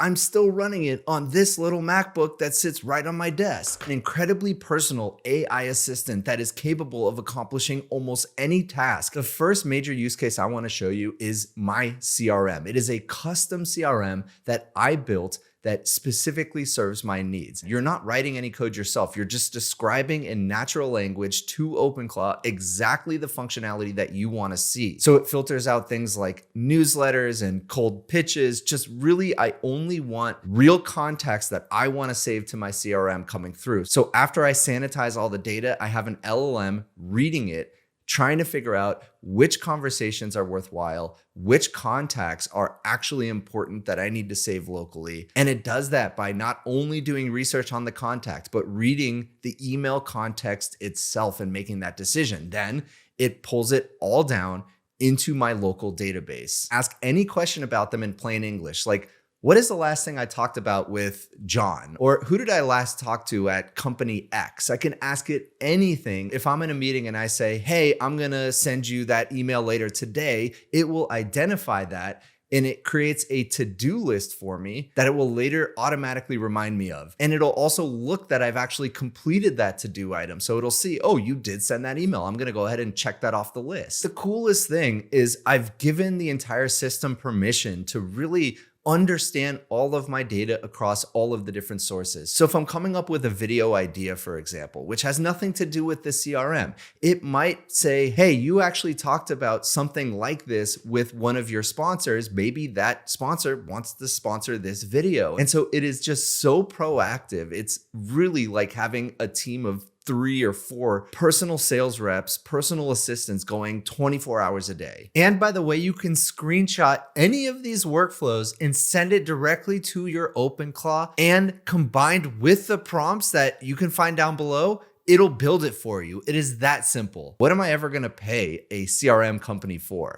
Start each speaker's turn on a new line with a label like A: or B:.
A: I'm still running it on this little MacBook that sits right on my desk. An incredibly personal AI assistant that is capable of accomplishing almost any task. The first major use case I want to show you is my CRM. It is a custom CRM that I built that specifically serves my needs. You're not writing any code yourself. You're just describing in natural language to OpenClaw exactly the functionality that you want to see. So it filters out things like newsletters and cold pitches. Just really, I only want real context that I want to save to my CRM coming through. So after I sanitize all the data, I have an LLM reading it, trying to figure out which conversations are worthwhile, which contacts are actually important that I need to save locally. And it does that by not only doing research on the contact, but reading the email context itself and making that decision. Then it pulls it all down into my local database. Ask any question about them in plain English, like, what is the last thing I talked about with John? Or who did I last talk to at company X? I can ask it anything. If I'm in a meeting and I say, hey, I'm gonna send you that email later today, it will identify that and it creates a to-do list for me that it will later automatically remind me of. And it'll also look that I've actually completed that to-do item. So it'll see, oh, you did send that email. I'm gonna go ahead and check that off the list. The coolest thing is I've given the entire system permission to really understand all of my data across all of the different sources. So if I'm coming up with a video idea, for example, which has nothing to do with the CRM, it might say, hey, you actually talked about something like this with one of your sponsors. Maybe that sponsor wants to sponsor this video. And so it is just so proactive. It's really like having a team of 3 or 4 personal sales reps, personal assistants going 24 hours a day. And by the way, you can screenshot any of these workflows and send it directly to your OpenClaw, and combined with the prompts that you can find down below, it'll build it for you. It is that simple. What am I ever gonna pay a CRM company for?